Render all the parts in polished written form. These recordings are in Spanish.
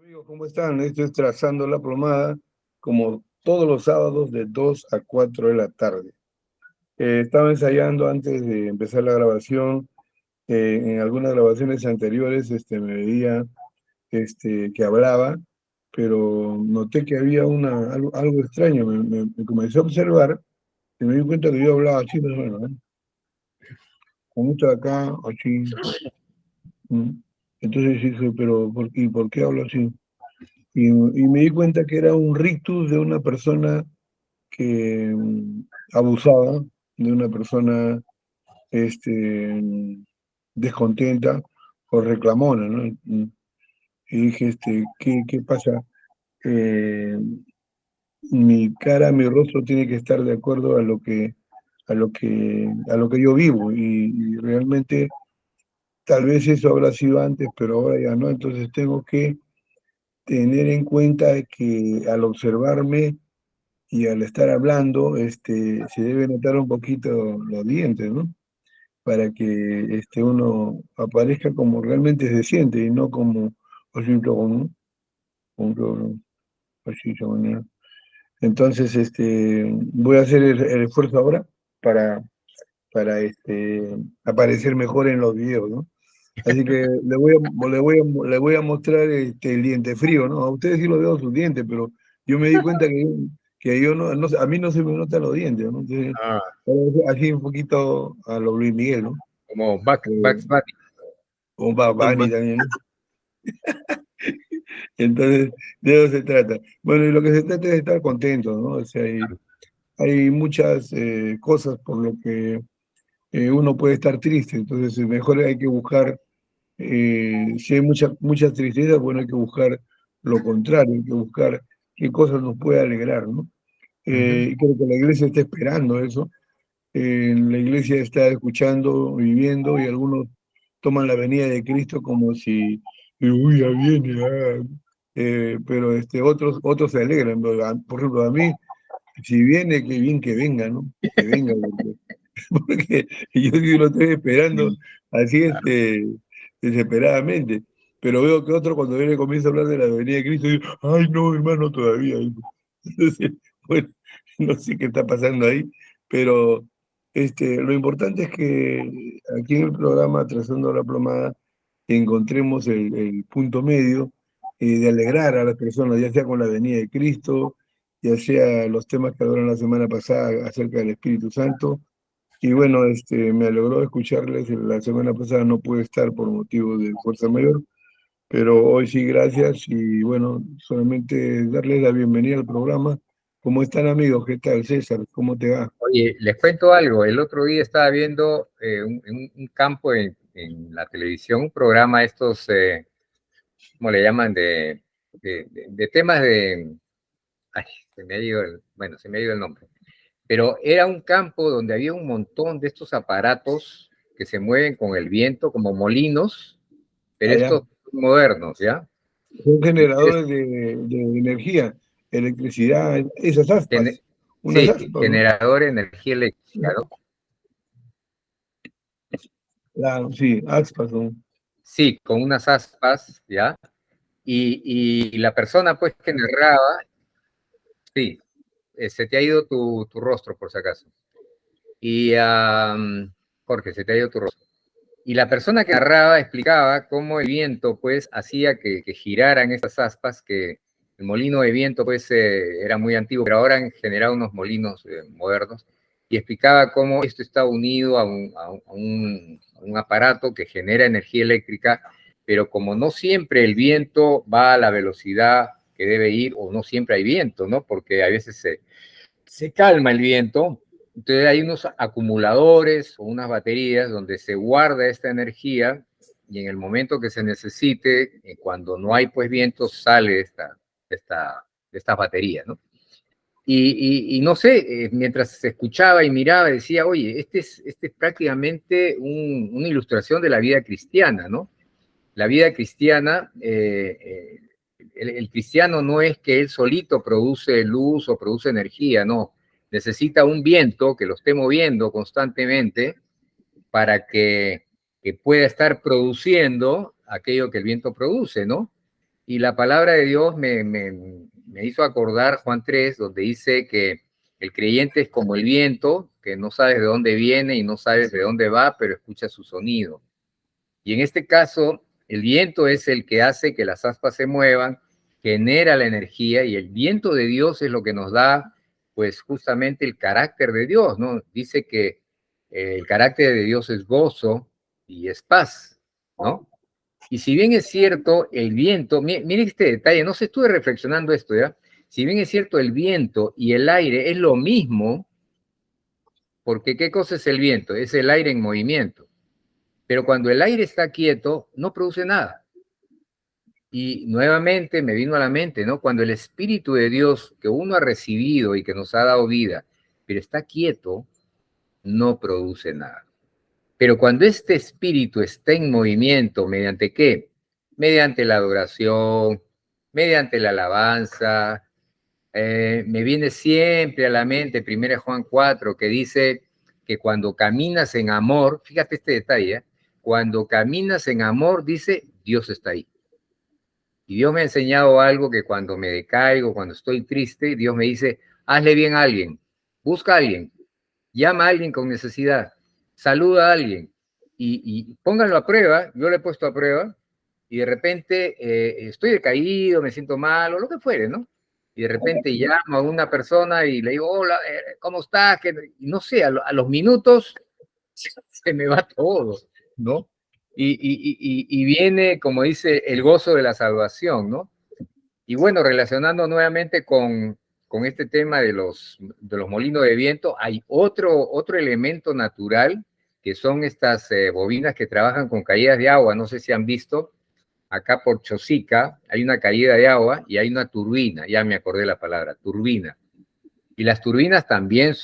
Amigos, ¿cómo están? Esto es Trazando la Plomada, como todos los sábados de 2 a 4 de la tarde. Estaba ensayando antes de empezar la grabación. En algunas grabaciones anteriores me veía que hablaba, pero noté que había algo extraño. Me comencé a observar y me di cuenta que yo hablaba así, más o menos, ¿eh? Con esto de acá, así. ¿Mm? Entonces dije, pero ¿y por qué hablo así? Y me di cuenta que era un rictus de una persona que abusaba, de una persona descontenta o reclamona, ¿no? Y dije, ¿qué pasa? Eh, mi rostro tiene que estar de acuerdo a lo que yo vivo, y realmente tal vez eso habrá sido antes, pero ahora ya no. Entonces tengo que tener en cuenta que al observarme y al estar hablando, se debe notar un poquito los dientes, ¿no? Para que uno aparezca como realmente se siente y no como así, como así, como. Entonces, voy a hacer el esfuerzo ahora para, para aparecer mejor en los videos, ¿no? Así que le voy a mostrar el diente frío, ¿no? A ustedes sí lo veo sus dientes, pero yo me di cuenta que yo no, a mí no se me notan los dientes, ¿no? Entonces, Ah, así un poquito a lo Luis Miguel, ¿no? como Eh, Bugs Bunny. o Bad Bunny también, ¿no? Entonces, de eso se trata. Bueno, y lo que se trata es de estar contentos, ¿no? O sea, hay muchas cosas por lo que uno puede estar triste, entonces mejor hay que buscar. Si hay mucha tristeza, bueno, hay que buscar lo contrario, hay que buscar qué cosas nos puede alegrar, ¿no? Ujú. Y creo que la iglesia está esperando eso. La iglesia está escuchando, viviendo, y algunos toman la venida de Cristo como si, uy, ya viene, pero otros se alegran, ¿no? Por ejemplo, a mí, si viene, qué bien que venga, ¿no? Que venga, porque yo sí lo estoy esperando así, desesperadamente. Pero veo que otro, cuando viene, comienza a hablar de la venida de Cristo, dice, ay, no, hermano, todavía. Entonces, bueno, no sé qué está pasando ahí, pero lo importante es que aquí en el programa Trazando la Plomada encontremos el punto medio, de alegrar a las personas, ya sea con la venida de Cristo, ya sea los temas que hablaron la semana pasada acerca del Espíritu Santo. Y bueno, me alegró escucharles. La semana pasada no pude estar por motivo de fuerza mayor, pero hoy sí, gracias. Y bueno, solamente darles la bienvenida al programa. ¿Cómo están, amigos? ¿Qué tal, César? ¿Cómo te va? Oye, les cuento algo. El otro día estaba viendo un campo en la televisión, un programa estos, ¿cómo le llaman? De temas de... Ay, se me ha ido el nombre. Pero era un campo donde había un montón de estos aparatos que se mueven con el viento, como molinos, pero Allá. estos modernos, ¿ya? Son Entonces, generadores de energía, electricidad, esas aspas. Unas sí, aspas, ¿no? generador de energía eléctrica, ¿no? Claro, sí, aspas son. Sí, con unas aspas, ¿ya? Y la persona, pues, que narraba, sí, se te ha ido tu rostro, por si acaso. Y, Jorge, se te ha ido tu rostro. Y la persona que narraba explicaba cómo el viento, pues, hacía que giraran esas aspas, que el molino de viento, pues, era muy antiguo, pero ahora han generado unos molinos modernos, y explicaba cómo esto está unido a un aparato que genera energía eléctrica, pero como no siempre el viento va a la velocidad que debe ir, o no siempre hay viento, ¿no? Porque a veces se calma el viento, entonces hay unos acumuladores o unas baterías donde se guarda esta energía, y en el momento que se necesite, cuando no hay pues viento, sale esta batería, ¿no? Y no sé, mientras se escuchaba y miraba, decía, oye, este es prácticamente una ilustración de la vida cristiana, ¿no? La vida cristiana, el cristiano no es que él solito produce luz o produce energía, no. Necesita un viento que lo esté moviendo constantemente para que pueda estar produciendo aquello que el viento produce, ¿no? Y la palabra de Dios me hizo acordar Juan 3, donde dice que el creyente es como el viento, que no sabes de dónde viene y no sabes de dónde va, pero escucha su sonido. Y en este caso, el viento es el que hace que las aspas se muevan, genera la energía, y el viento de Dios es lo que nos da, pues justamente el carácter de Dios, ¿no? Dice que el carácter de Dios es gozo y es paz, ¿no? Y si bien es cierto, el viento, mire este detalle, no sé, estuve reflexionando esto, ¿ya? Si bien es cierto, el viento y el aire es lo mismo, porque ¿qué cosa es el viento? Es el aire en movimiento. Pero cuando el aire está quieto, no produce nada. Y nuevamente me vino a la mente, ¿no? Cuando el Espíritu de Dios que uno ha recibido y que nos ha dado vida, pero está quieto, no produce nada. Pero cuando este espíritu está en movimiento, ¿mediante qué? Mediante la adoración, mediante la alabanza. Me viene siempre a la mente 1 Juan 4, que dice que cuando caminas en amor, fíjate este detalle, ¿eh? Cuando caminas en amor, dice, Dios está ahí. Y Dios me ha enseñado algo, que cuando me decaigo, cuando estoy triste, Dios me dice, hazle bien a alguien, busca a alguien, llama a alguien con necesidad, saluda a alguien y pónganlo a prueba. Yo lo he puesto a prueba y de repente estoy decaído, me siento mal o lo que fuere, ¿no? Y de repente llamo a una persona y le digo, hola, ¿cómo estás? Y no sé, a los minutos se me va todo, ¿no? Y viene, como dice, el gozo de la salvación, ¿no? Y bueno, relacionando nuevamente con este tema de los molinos de viento, hay otro elemento natural, que son estas bobinas que trabajan con caídas de agua. No sé si han visto, acá por Chosica hay una caída de agua y hay una turbina, ya me acordé la palabra, turbina. Y las turbinas también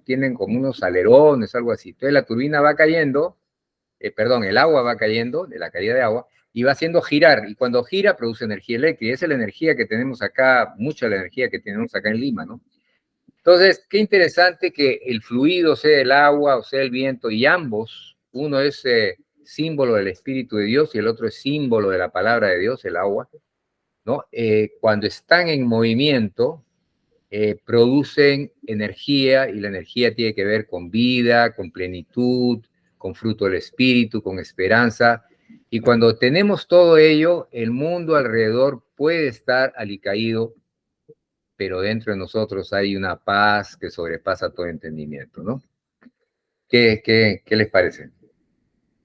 tienen como unos alerones, algo así. Entonces la turbina va cayendo, perdón, el agua va cayendo de la caída de agua y va haciendo girar, y cuando gira produce energía eléctrica. Esa es la energía que tenemos acá, mucha de la energía que tenemos acá en Lima, ¿no? Entonces, qué interesante que el fluido sea el agua o sea el viento, y ambos, uno es símbolo del Espíritu de Dios y el otro es símbolo de la palabra de Dios, el agua, ¿no? Cuando están en movimiento, producen energía, y la energía tiene que ver con vida, con plenitud, con fruto del Espíritu, con esperanza. Y cuando tenemos todo ello, el mundo alrededor puede estar alicaído, pero dentro de nosotros hay una paz que sobrepasa todo entendimiento, ¿no? ¿Qué les parece?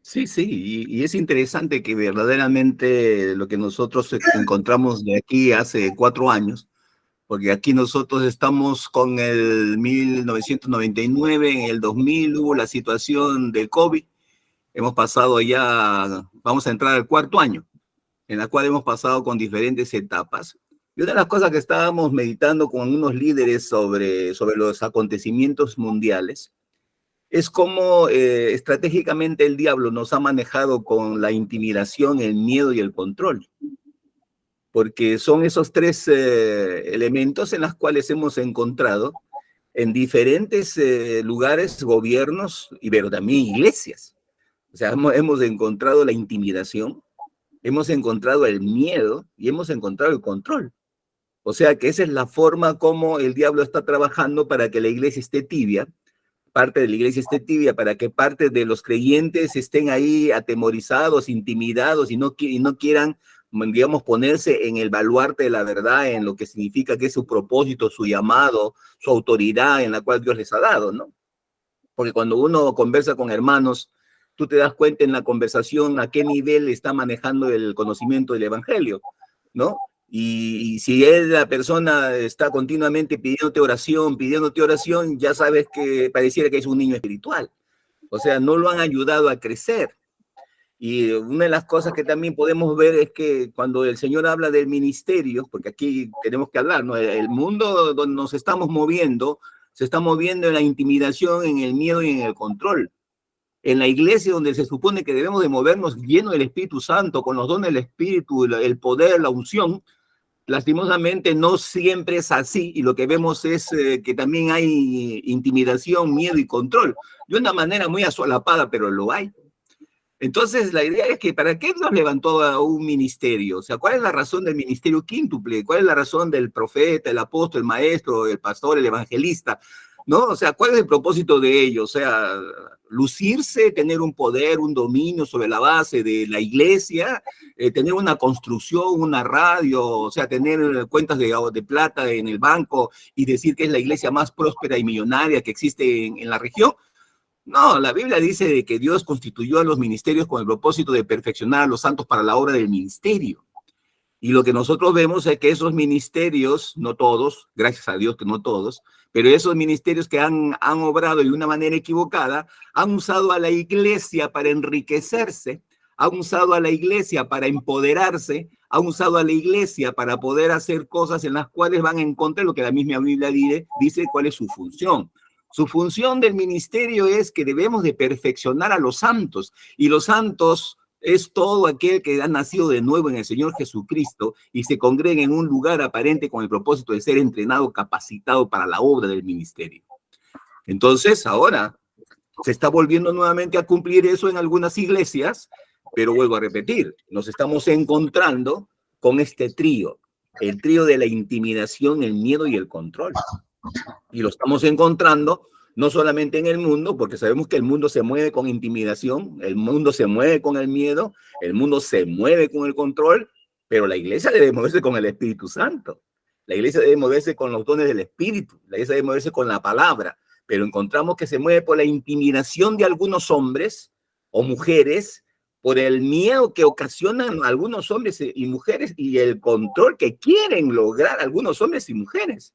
Sí, sí, y es interesante que verdaderamente lo que nosotros encontramos de aquí hace 4 años, porque aquí nosotros estamos con el 1999, en el 2000 hubo la situación del COVID, hemos pasado ya, vamos a entrar al 4.º, en la cual hemos pasado con diferentes etapas. Y una de las cosas que estábamos meditando con unos líderes sobre los acontecimientos mundiales es cómo estratégicamente el diablo nos ha manejado con la intimidación, el miedo y el control. Porque son esos tres elementos en los cuales hemos encontrado en diferentes lugares, gobiernos, pero también iglesias. O sea, hemos encontrado la intimidación, hemos encontrado el miedo y hemos encontrado el control. O sea que esa es la forma como el diablo está trabajando para que la iglesia esté tibia, parte de la iglesia esté tibia, para que parte de los creyentes estén ahí atemorizados, intimidados y no quieran, digamos, ponerse en el baluarte de la verdad, en lo que significa que es su propósito, su llamado, su autoridad en la cual Dios les ha dado, ¿no? Porque cuando uno conversa con hermanos, tú te das cuenta en la conversación a qué nivel está manejando el conocimiento del evangelio, ¿no? Y si la persona está continuamente pidiéndote oración, ya sabes que pareciera que es un niño espiritual. O sea, no lo han ayudado a crecer. Y una de las cosas que también podemos ver es que cuando el Señor habla del ministerio, porque aquí tenemos que hablar, ¿no? El mundo donde nos estamos moviendo, se está moviendo en la intimidación, en el miedo y en el control. En la iglesia donde se supone que debemos de movernos lleno del Espíritu Santo, con los dones del Espíritu, el poder, la unción, lastimosamente no siempre es así, y lo que vemos es que también hay intimidación, miedo y control, de una manera muy asolapada, pero lo hay. Entonces, la idea es que ¿para qué nos levantó a un ministerio? O sea, ¿cuál es la razón del ministerio quíntuple? ¿Cuál es la razón del profeta, el apóstol, el maestro, el pastor, el evangelista? ¿No? O sea, ¿cuál es el propósito de ello? O sea, lucirse, tener un poder, un dominio sobre la base de la iglesia, tener una construcción, una radio, o sea, tener cuentas de plata en el banco y decir que es la iglesia más próspera y millonaria que existe en la región. No, la Biblia dice de que Dios constituyó a los ministerios con el propósito de perfeccionar a los santos para la obra del ministerio. Y lo que nosotros vemos es que esos ministerios, no todos, gracias a Dios que no todos, pero esos ministerios que han obrado de una manera equivocada, han usado a la iglesia para enriquecerse, han usado a la iglesia para empoderarse, han usado a la iglesia para poder hacer cosas en las cuales van en contra de lo que la misma Biblia dice cuál es su función. Su función del ministerio es que debemos de perfeccionar a los santos, y los santos es todo aquel que ha nacido de nuevo en el Señor Jesucristo y se congrega en un lugar aparente con el propósito de ser entrenado, capacitado para la obra del ministerio. Entonces, ahora se está volviendo nuevamente a cumplir eso en algunas iglesias, pero vuelvo a repetir, nos estamos encontrando con este trío, el trío de la intimidación, el miedo y el control. Y lo estamos encontrando no solamente en el mundo, porque sabemos que el mundo se mueve con intimidación, el mundo se mueve con el miedo, el mundo se mueve con el control, pero la iglesia debe moverse con el Espíritu Santo. La iglesia debe moverse con los dones del Espíritu, la iglesia debe moverse con la palabra, pero encontramos que se mueve por la intimidación de algunos hombres o mujeres, por el miedo que ocasionan algunos hombres y mujeres y el control que quieren lograr algunos hombres y mujeres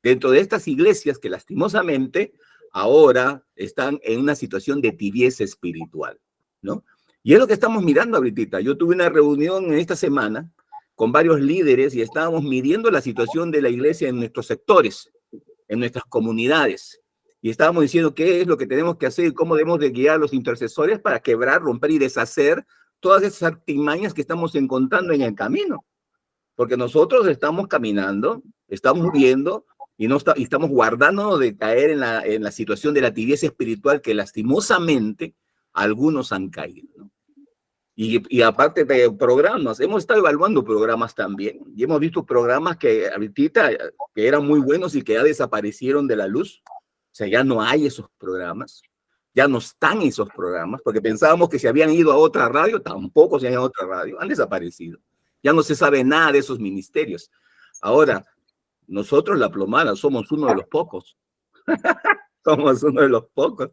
dentro de estas iglesias que lastimosamente ahora están en una situación de tibieza espiritual, ¿no? Y es lo que estamos mirando ahorita. Yo tuve una reunión en esta semana con varios líderes y estábamos midiendo la situación de la iglesia en nuestros sectores, en nuestras comunidades. Y estábamos diciendo qué es lo que tenemos que hacer y cómo debemos de guiar a los intercesores para quebrar, romper y deshacer todas esas artimañas que estamos encontrando en el camino. Porque nosotros estamos caminando, estamos viendo y estamos guardándonos de caer en la situación de la tibieza espiritual que lastimosamente algunos han caído, ¿no? Y aparte de programas, hemos estado evaluando programas también y hemos visto programas que ahorita que eran muy buenos y que ya desaparecieron de la luz. O sea, ya no hay esos programas, ya no están esos programas, porque pensábamos que se habían ido a otra radio, tampoco se han ido a otra radio, han desaparecido. Ya no se sabe nada de esos ministerios. Ahora, nosotros, la Plomada, somos uno de los pocos. Somos uno de los pocos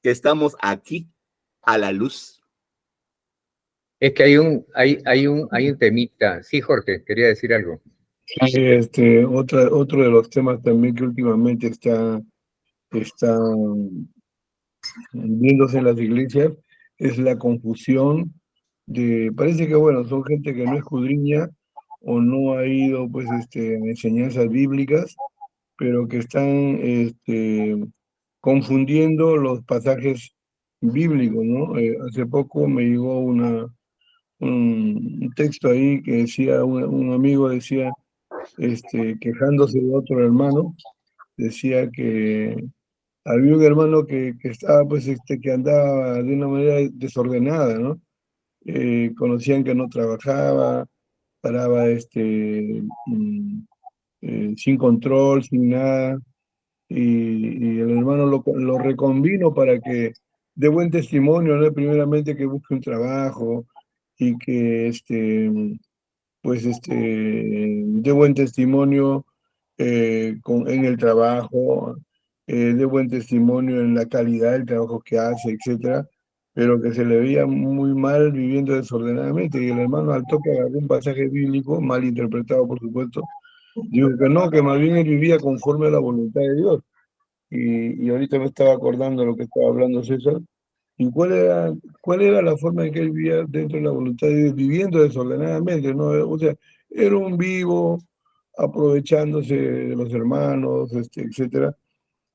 que estamos aquí a la luz. Es que hay un temita. Sí, Jorge, quería decir algo. Otro de los temas también que últimamente está viéndose en las iglesias es la confusión parece que bueno, son gente que no escudriña o no ha ido pues a enseñanzas bíblicas, pero que están confundiendo los pasajes bíblicos, ¿no? Hace poco me llegó un texto ahí que decía, un amigo decía, quejándose de otro hermano, decía que había un hermano que estaba, pues, que andaba de una manera desordenada, ¿no? Conocían que no trabajaba, paraba sin control, sin nada, y el hermano lo reconvino para que dé buen testimonio, ¿no? Primeramente que busque un trabajo y que dé buen testimonio en el trabajo, dé buen testimonio en la calidad del trabajo que hace, etcétera, pero que se le veía muy mal viviendo desordenadamente. Y el hermano, al toque, agarró un pasaje bíblico, mal interpretado por supuesto, dijo que no, que más bien él vivía conforme a la voluntad de Dios. Y ahorita me estaba acordando de lo que estaba hablando César. ¿Y cuál era la forma en que él vivía dentro de la voluntad de Dios, viviendo desordenadamente, ¿no? O sea, era un vivo, aprovechándose de los hermanos, etcétera.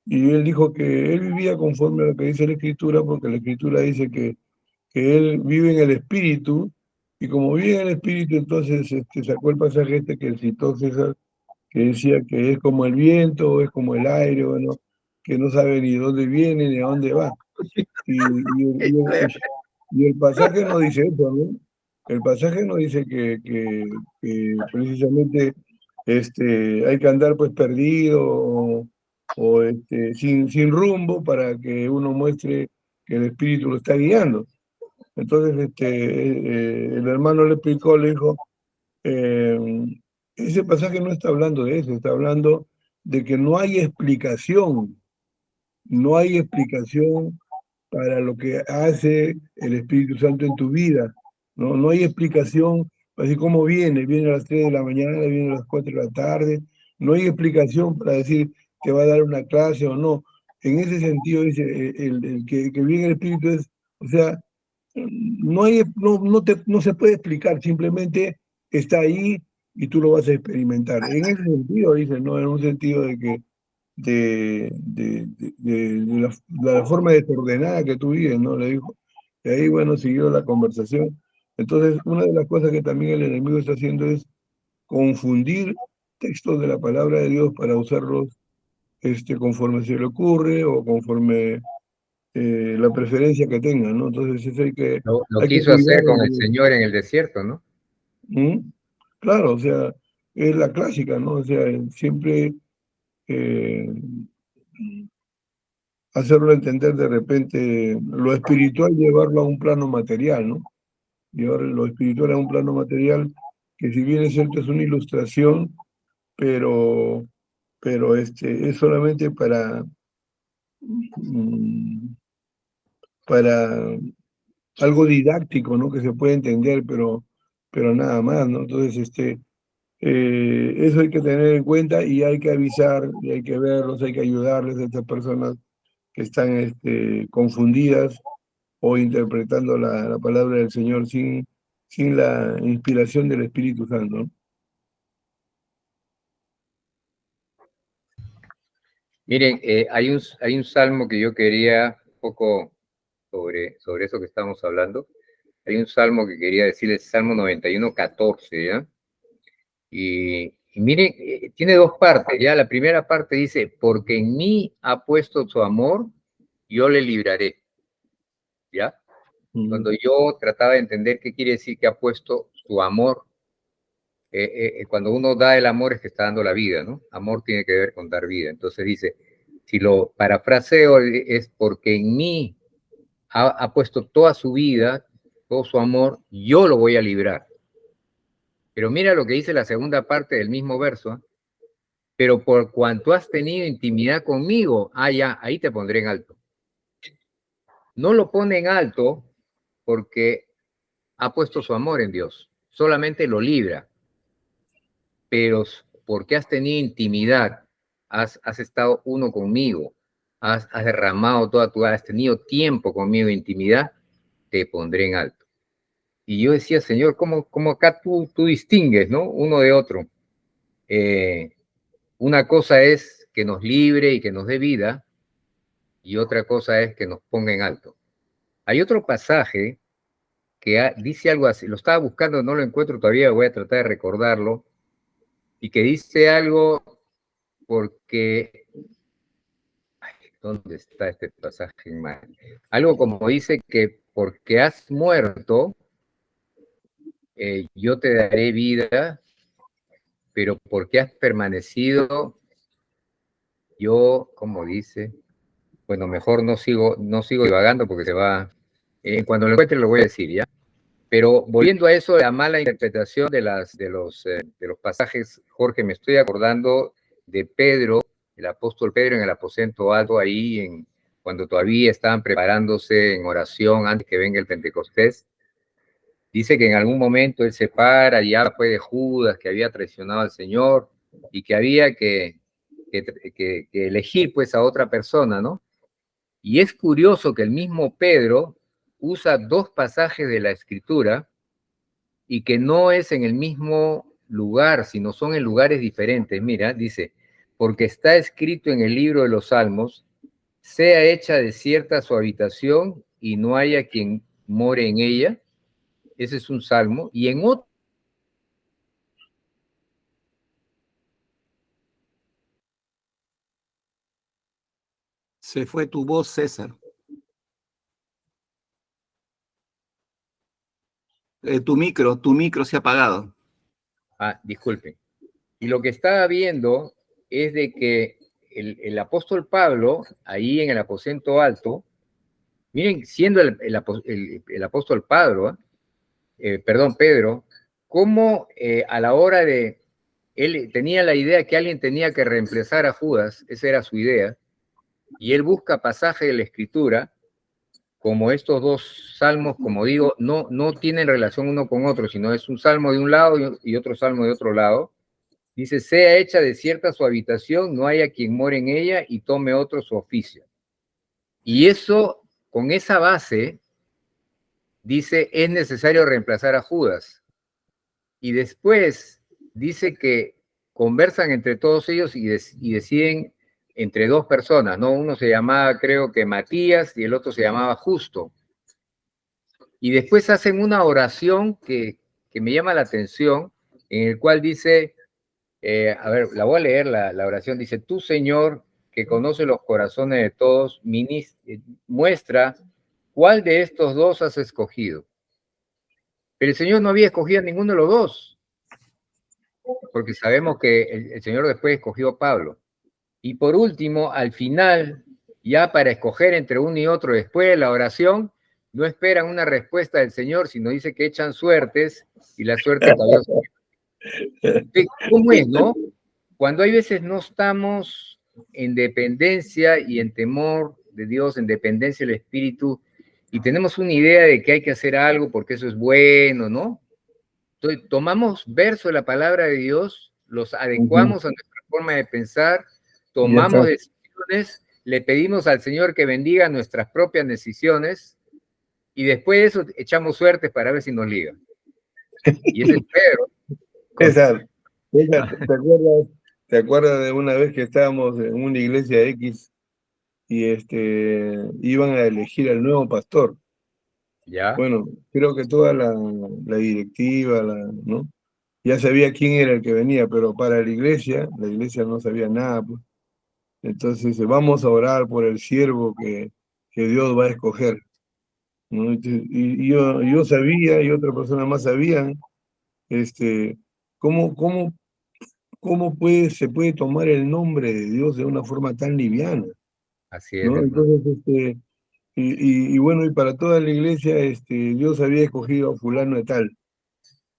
Y él dijo que él vivía conforme a lo que dice la Escritura, porque la Escritura dice que él vive en el Espíritu, y como vive en el Espíritu, entonces sacó el pasaje que citó César, que decía que es como el viento, es como el aire, bueno, que no sabe ni dónde viene ni a dónde va. Y Y el pasaje no dice eso, ¿no? El pasaje no dice que precisamente hay que andar pues perdido sin rumbo para que uno muestre que el Espíritu lo está guiando. Entonces el hermano le explicó, le dijo, eh, ese pasaje no está hablando de eso, está hablando de que no hay explicación para lo que hace el Espíritu Santo en tu vida. No, no hay explicación, así como viene a las 3 de la mañana, viene a las 4 de la tarde, no hay explicación para decir que va a dar una clase o no. En ese sentido, dice, que viene el Espíritu es, o sea, no se puede explicar, simplemente está ahí y tú lo vas a experimentar. En ese sentido, dice, no en un sentido de que de la forma desordenada que tú vives, ¿no? Le dijo. Y ahí, bueno, siguió la conversación. Entonces, una de las cosas que también el enemigo está haciendo es confundir textos de la palabra de Dios para usarlos conforme se le ocurre o conforme la preferencia que tenga, ¿no? Entonces, eso Lo hay que quiso hacer cuidar. con el Señor en el desierto, ¿no? ¿Mm? Claro, o sea, es la clásica, ¿no? O sea, siempre eh, hacerlo entender de repente lo espiritual, llevarlo a un plano material, ¿no? Llevar lo espiritual a un plano material, que si bien es cierto es una ilustración, pero, pero es solamente mm, para algo didáctico, ¿no? Que se puede entender, pero nada más, ¿no? Entonces, eso hay que tener en cuenta y hay que avisar, y hay que verlos, hay que ayudarles a estas personas que están confundidas o interpretando la palabra del Señor sin la inspiración del Espíritu Santo, ¿no? Miren, hay un salmo que yo quería un poco sobre eso que estamos hablando. Hay un salmo que quería decirles, Salmo 91:14, ¿ya? Y miren, tiene dos partes, ¿ya? La primera parte dice, porque en mí ha puesto su amor, yo le libraré, ¿ya? Cuando yo trataba de entender qué quiere decir que ha puesto su amor, cuando uno da el amor es que está dando la vida, ¿no? Amor tiene que ver con dar vida. Entonces dice, si lo parafraseo es porque en mí ha puesto toda su vida, todo su amor, yo lo voy a librar. Pero mira lo que dice la segunda parte del mismo verso, ¿eh? Pero por cuanto has tenido intimidad conmigo, ya, ahí te pondré en alto. No lo pone en alto porque ha puesto su amor en Dios, solamente lo libra, pero porque has tenido intimidad, has estado uno conmigo, has derramado toda tu, has tenido tiempo conmigo, intimidad, te pondré en alto. Y yo decía, Señor, ¿cómo acá tú distingues, ¿no? Uno de otro? Una cosa es que nos libre y que nos dé vida, y otra cosa es que nos ponga en alto. Hay otro pasaje que dice algo así, lo estaba buscando, no lo encuentro todavía, voy a tratar de recordarlo, y que dice algo porque, ay, ¿dónde está este pasaje? Algo como dice que porque has muerto, yo te daré vida, pero porque has permanecido, yo, como dice, bueno, mejor no sigo divagando porque se va, cuando lo encuentre lo voy a decir, ¿ya? Pero volviendo a eso, la mala interpretación de los pasajes, Jorge, me estoy acordando de Pedro, el apóstol Pedro en el aposento alto, cuando todavía estaban preparándose en oración antes que venga el Pentecostés. Dice que en algún momento él se para y habla de Judas, que había traicionado al Señor y que había que elegir pues a otra persona, ¿no? Y es curioso que el mismo Pedro usa dos pasajes de la Escritura y que no es en el mismo lugar, sino son en lugares diferentes. Mira, dice, porque está escrito en el libro de los Salmos, sea hecha desierta su habitación y no haya quien more en ella. Ese es un salmo. Y en otro Se fue tu voz, César. tu micro se ha apagado. Ah, disculpe. Y lo que estaba viendo es de que el apóstol Pablo, ahí en el aposento alto, miren, siendo el apóstol Pablo, perdón, Pedro, cómo a la hora de, él tenía la idea que alguien tenía que reemplazar a Judas, esa era su idea, y él busca pasaje de la Escritura, como estos dos salmos, como digo, no tienen relación uno con otro, sino es un salmo de un lado y otro salmo de otro lado. Dice, sea hecha desierta su habitación, no haya quien more en ella y tome otro su oficio. Y eso, con esa base, dice, es necesario reemplazar a Judas. Y después dice que conversan entre todos ellos y deciden entre dos personas, ¿no? Uno se llamaba, creo que Matías, y el otro se llamaba Justo. Y después hacen una oración que me llama la atención, en el cual dice, a ver, la voy a leer, la oración, dice, tú, Señor, que conoce los corazones de todos, muestra cuál de estos dos has escogido. Pero el Señor no había escogido a ninguno de los dos, porque sabemos que el Señor después escogió a Pablo. Y por último, al final, ya para escoger entre uno y otro después de la oración, no esperan una respuesta del Señor, sino dice que echan suertes y la suerte cayó. ¿Cómo es, no? Cuando hay veces no estamos en dependencia y en temor de Dios, en dependencia del Espíritu, y tenemos una idea de que hay que hacer algo porque eso es bueno, ¿no? Entonces, tomamos verso de la palabra de Dios, los adecuamos a nuestra forma de pensar, tomamos decisiones, le pedimos al Señor que bendiga nuestras propias decisiones, y después de eso echamos suertes para ver si nos liga. Y ese es Pedro. César, ¿te acuerdas de una vez que estábamos en una iglesia X y iban a elegir al nuevo pastor? ¿Ya? Bueno, creo que toda la directiva, ¿no? Ya sabía quién era el que venía, pero para la iglesia no sabía nada, pues. Entonces, vamos a orar por el siervo que Dios va a escoger, ¿no? Y yo sabía, y otra persona más sabían, cómo se puede tomar el nombre de Dios de una forma tan liviana, Así es, ¿no? hermano. Entonces, y bueno, y para toda la iglesia, Dios había escogido a fulano de tal,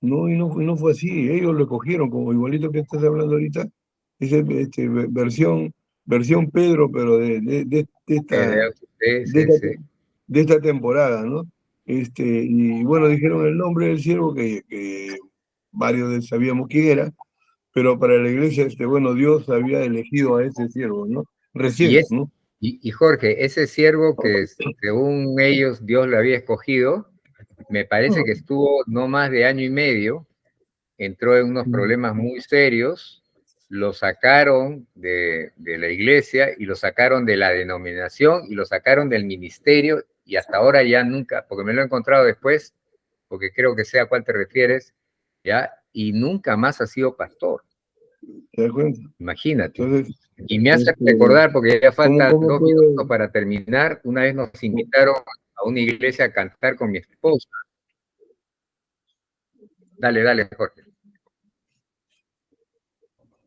¿no? Y no fue así, ellos lo escogieron, como igualito que estás hablando ahorita, es versión Pedro, pero de esta, de Sí, esta, sí. de esta temporada, ¿no? Y bueno, dijeron el nombre del siervo, que varios sabíamos quién era, pero para la iglesia, bueno, Dios había elegido a ese siervo, ¿no? Recién, ¿no? Y Jorge, ese siervo que según ellos Dios lo había escogido, me parece que estuvo no más de año y medio, entró en unos problemas muy serios, lo sacaron de la iglesia y lo sacaron de la denominación y lo sacaron del ministerio y hasta ahora ya nunca, porque me lo he encontrado después, porque creo que sé a cuál te refieres, ya, y nunca más ha sido pastor. ¿Te das cuenta? Imagínate. Entonces, Y me hace recordar, porque ya falta ¿cómo 2 minutos para terminar, una vez nos invitaron a una iglesia a cantar con mi esposa. Dale, dale, Jorge.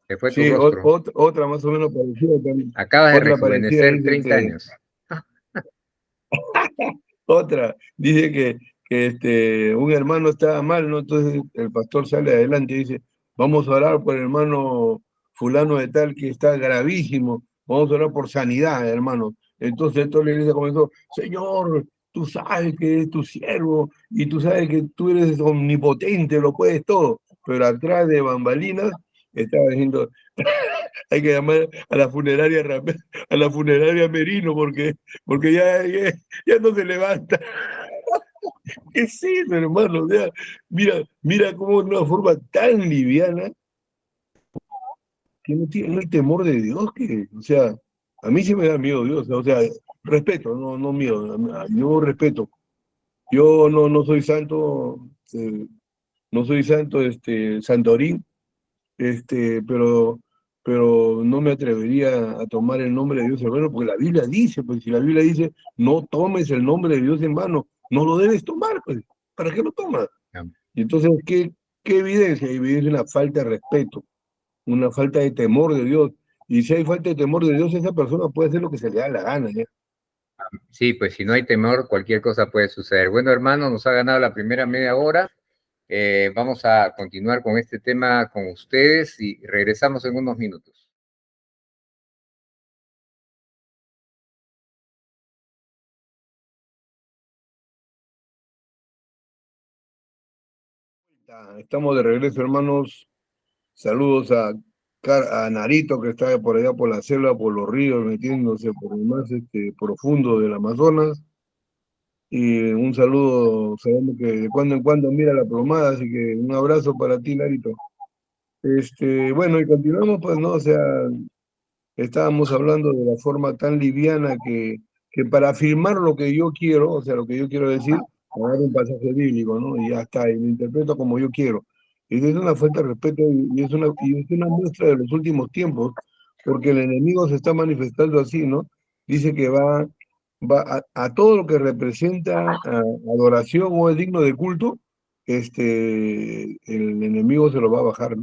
Se fue tu sí, rostro. otra más o menos parecida también. Acabas de Otra parecida, rejuvenecer dice 30 años. otra, dice que un hermano estaba mal, ¿no? Entonces el pastor sale adelante y dice, vamos a orar por el hermano fulano de tal que está gravísimo, vamos a orar por sanidad, hermano. Entonces toda la iglesia comenzó, Señor, tú sabes que es tu siervo y tú sabes que tú eres omnipotente, lo puedes todo, pero atrás de bambalinas estaba diciendo, hay que llamar a la funeraria Merino porque ya no se levanta. ¿Qué es eso, hermano? O sea, mira cómo de una forma tan liviana que no hay temor de Dios, o sea, a mí sí me da miedo Dios, o sea, respeto, no miedo, yo respeto. Yo no soy santo, no soy santo, Santorín, pero no me atrevería a tomar el nombre de Dios en vano, porque la Biblia dice, pues si la Biblia dice, no tomes el nombre de Dios en vano, no lo debes tomar, pues, ¿para qué lo tomas? Ya. Y entonces, ¿qué evidencia? Evidencia una falta de respeto, una falta de temor de Dios. Y si hay falta de temor de Dios, esa persona puede hacer lo que se le da la gana, ¿ya? Sí, pues si no hay temor, cualquier cosa puede suceder. Bueno, hermano, nos ha ganado la primera media hora. Vamos a continuar con este tema con ustedes y regresamos en unos minutos. Estamos de regreso, hermanos. Saludos a Narito, que está por allá por la selva, por los ríos, metiéndose por el más profundo del Amazonas. Y un saludo, sabemos que de cuando en cuando mira la plomada, así que un abrazo para ti, Narito. Bueno, y continuamos, pues, ¿no? O sea, estábamos hablando de la forma tan liviana que para afirmar lo que yo quiero, o sea, lo que yo quiero decir, agarro un pasaje bíblico, ¿no? Y ya está, y lo interpreto como yo quiero. Y es una falta de respeto y es una muestra de los últimos tiempos, porque el enemigo se está manifestando así, ¿no? Dice que va a todo lo que representa adoración o es digno de culto, el enemigo se lo va a bajar,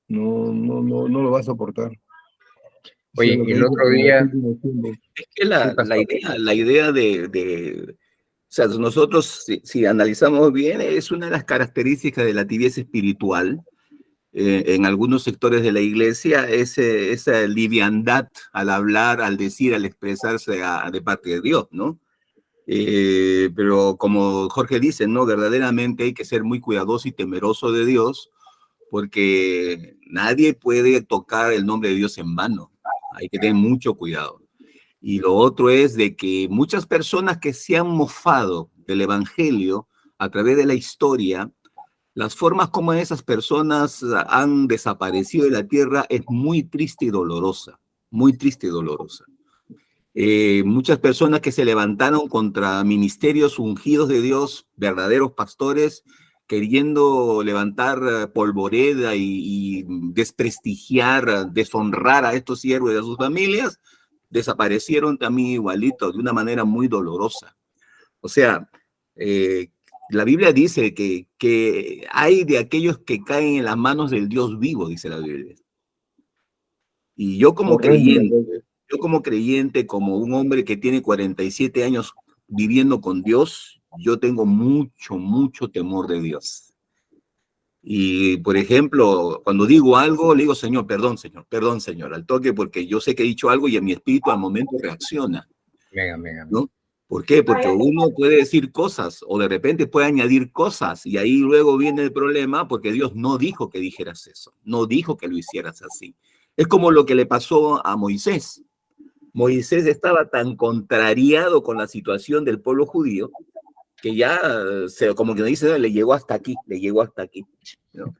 ¿no? No lo va a soportar. Eso es Oye, lo que el dice otro en los día, últimos tiempos. Es que sí, pastor. la idea o sea, nosotros, si analizamos bien, es una de las características de la tibieza espiritual en algunos sectores de la iglesia, esa liviandad al hablar, al decir, al expresarse de parte de Dios, ¿no? Pero como Jorge dice, ¿no? Verdaderamente hay que ser muy cuidadoso y temeroso de Dios, porque nadie puede tocar el nombre de Dios en vano. Hay que tener mucho cuidado. Y lo otro es de que muchas personas que se han mofado del evangelio a través de la historia, las formas como esas personas han desaparecido de la tierra es muy triste y dolorosa, muy triste y dolorosa. Muchas personas que se levantaron contra ministerios ungidos de Dios, verdaderos pastores, queriendo levantar polvoreda y desprestigiar, deshonrar a estos siervos y a sus familias, desaparecieron también igualito, de una manera muy dolorosa. O sea, la Biblia dice que hay de aquellos que caen en las manos del Dios vivo, dice la Biblia. Y Horrendo, pues. yo como creyente, como un hombre que tiene 47 años viviendo con Dios, yo tengo mucho, mucho temor de Dios. Y, por ejemplo, cuando digo algo, le digo, perdón, Señor, al toque, porque yo sé que he dicho algo y en mi espíritu al momento reacciona, Venga, venga. ¿no? ¿Por qué? Porque uno puede decir cosas o de repente puede añadir cosas y ahí luego viene el problema porque Dios no dijo que dijeras eso, no dijo que lo hicieras así. Es como lo que le pasó a Moisés. Moisés estaba tan contrariado con la situación del pueblo judío que ya, como que dice, le llegó hasta aquí, ¿no?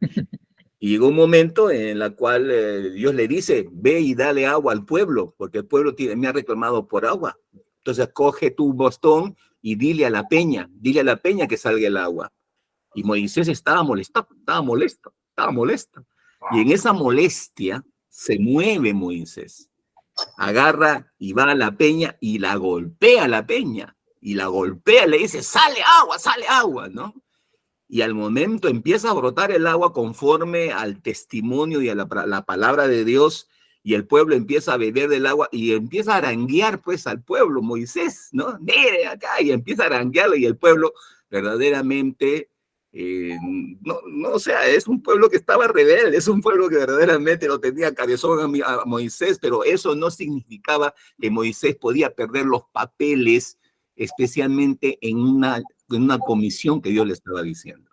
Y llegó un momento en el cual Dios le dice, ve y dale agua al pueblo, porque el pueblo me ha reclamado por agua. Entonces coge tu bastón y dile a la peña que salga el agua. Y Moisés estaba molesto. Y en esa molestia se mueve Moisés. Agarra y va a la peña y la golpea a la peña. Y la golpea, le dice, sale agua, ¿no? Y al momento empieza a brotar el agua conforme al testimonio y a la palabra de Dios, y el pueblo empieza a beber del agua y empieza a aranguear pues al pueblo, Moisés, ¿no? Mire acá, y empieza a aranguearlo y el pueblo verdaderamente, o sea, es un pueblo que estaba rebelde, es un pueblo que verdaderamente lo tenía cabezón a Moisés, pero eso no significaba que Moisés podía perder los papeles, especialmente en una comisión que Dios le estaba diciendo.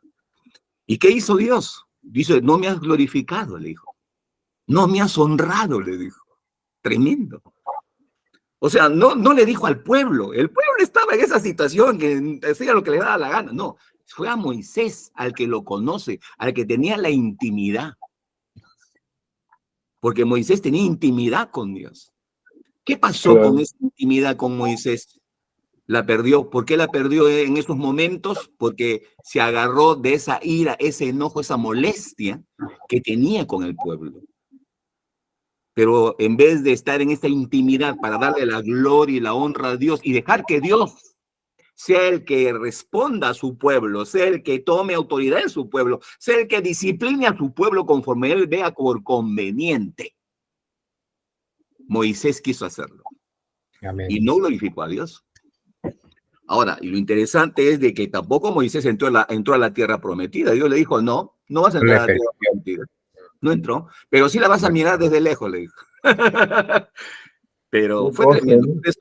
¿Y qué hizo Dios? Dice, no me has glorificado, le dijo. No me has honrado, le dijo. Tremendo. O sea, no le dijo al pueblo. El pueblo estaba en esa situación que hacía lo que le daba la gana. No, fue a Moisés, al que lo conoce, al que tenía la intimidad. Porque Moisés tenía intimidad con Dios. ¿Qué pasó con esa intimidad con Moisés? La perdió. ¿Por qué la perdió en esos momentos? Porque se agarró de esa ira, ese enojo, esa molestia que tenía con el pueblo. Pero en vez de estar en esta intimidad para darle la gloria y la honra a Dios y dejar que Dios sea el que responda a su pueblo, sea el que tome autoridad en su pueblo, sea el que discipline a su pueblo conforme él vea por conveniente. Moisés quiso hacerlo. Amén. Y no glorificó a Dios. Ahora, y lo interesante es de que tampoco Moisés entró a la tierra prometida. Dios le dijo, no, no vas a entrar a la tierra prometida. No entró, pero sí la vas a mirar desde lejos, le dijo. Pero fue tremendo. Eso,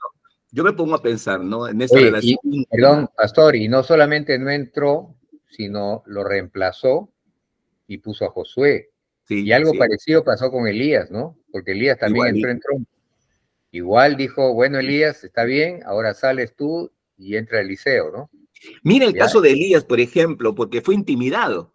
yo me pongo a pensar, ¿no? En esa relación. Perdón, pastor, y no solamente no entró, sino lo reemplazó y puso a Josué. Sí, y algo parecido pasó con Elías, ¿no? Porque Elías también entró. Igual dijo, bueno, Elías, está bien, ahora sales tú y entra Eliseo, ¿no? Mira el caso de Elías, por ejemplo, porque fue intimidado.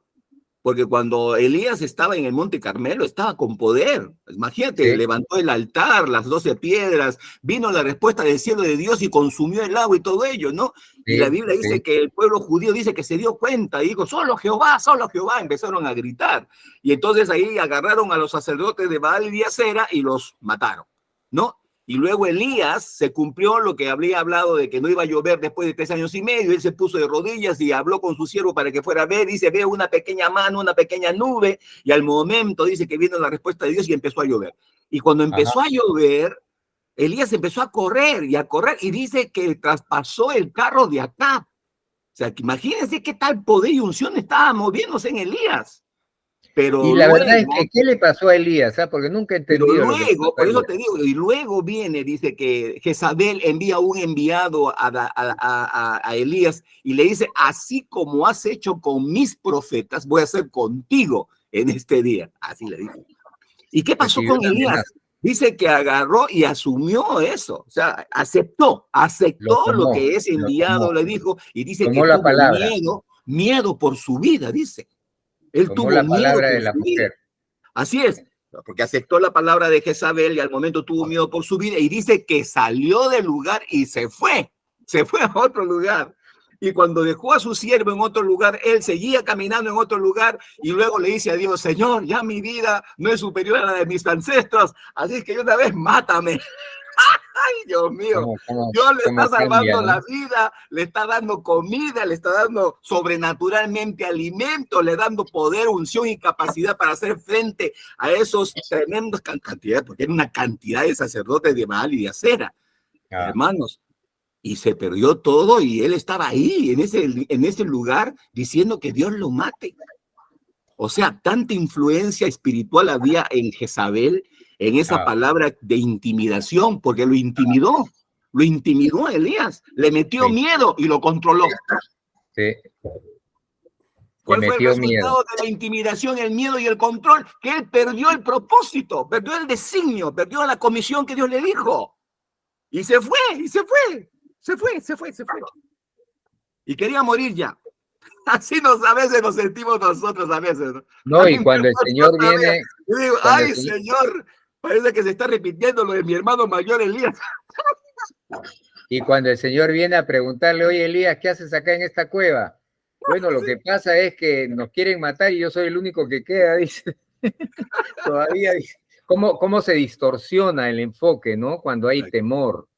Porque cuando Elías estaba en el Monte Carmelo, estaba con poder. Imagínate, levantó el altar, las 12 piedras, vino la respuesta del cielo de Dios y consumió el agua y todo ello, ¿no? Y la Biblia dice que el pueblo judío dice que se dio cuenta y dijo, solo Jehová, empezaron a gritar. Y entonces ahí agarraron a los sacerdotes de Baal y Acera y los mataron, ¿no? Y luego Elías se cumplió lo que había hablado de que no iba a llover después de 3 años y medio. Él se puso de rodillas y habló con su siervo para que fuera a ver. Dice, veo una pequeña mano, una pequeña nube. Y al momento dice que vino la respuesta de Dios y empezó a llover. Y cuando empezó a llover, Elías empezó a correr. Y dice que traspasó el carro de Acab. O sea, que imagínense qué tal poder y unción estaba moviéndose en Elías. Pero y la verdad es que, ¿qué le pasó a Elías? Porque nunca entendí. Pero luego, por eso te digo, y luego viene, dice que Jezabel envía un enviado a Elías y le dice, así como has hecho con mis profetas, voy a hacer contigo en este día. Así le dijo. ¿Y qué pasó con Elías? Dice que agarró y asumió eso, o sea, aceptó lo que ese enviado le dijo y dice que tuvo miedo por su vida, dice. Él tuvo la miedo palabra por de la su mujer. vida. Así es, porque aceptó la palabra de Jezabel y al momento tuvo miedo por su vida y dice que salió del lugar y se fue a otro lugar. Y cuando dejó a su siervo en otro lugar, él seguía caminando en otro lugar y luego le dice a Dios, Señor, ya mi vida no es superior a la de mis ancestros, así que una vez mátame. Ay, Dios mío, Dios le está salvando la vida, le está dando comida, le está dando sobrenaturalmente alimento, le dando poder, unción y capacidad para hacer frente a esos tremendos cantidades, porque era una cantidad de sacerdotes de Baal y de Acera, hermanos. Y se perdió todo y él estaba ahí, en ese lugar, diciendo que Dios lo mate. O sea, tanta influencia espiritual había en Jezabel, en esa palabra de intimidación, porque lo intimidó a Elías, le metió miedo y lo controló. Sí. ¿Cuál fue el resultado de la intimidación, el miedo y el control? Que él perdió el propósito, perdió el designio, perdió la comisión que Dios le dijo. Y se fue. Y quería morir ya. Así a veces nos sentimos nosotros, a veces. No, y cuando el Señor viene... Yo digo, ay, Señor, parece que se está repitiendo lo de mi hermano mayor Elías. Y cuando el Señor viene a preguntarle, oye, Elías, ¿qué haces acá en esta cueva? Bueno, lo que pasa es que nos quieren matar y yo soy el único que queda, dice. Todavía dice. ¿Cómo se distorsiona el enfoque, ¿no? Cuando hay temor.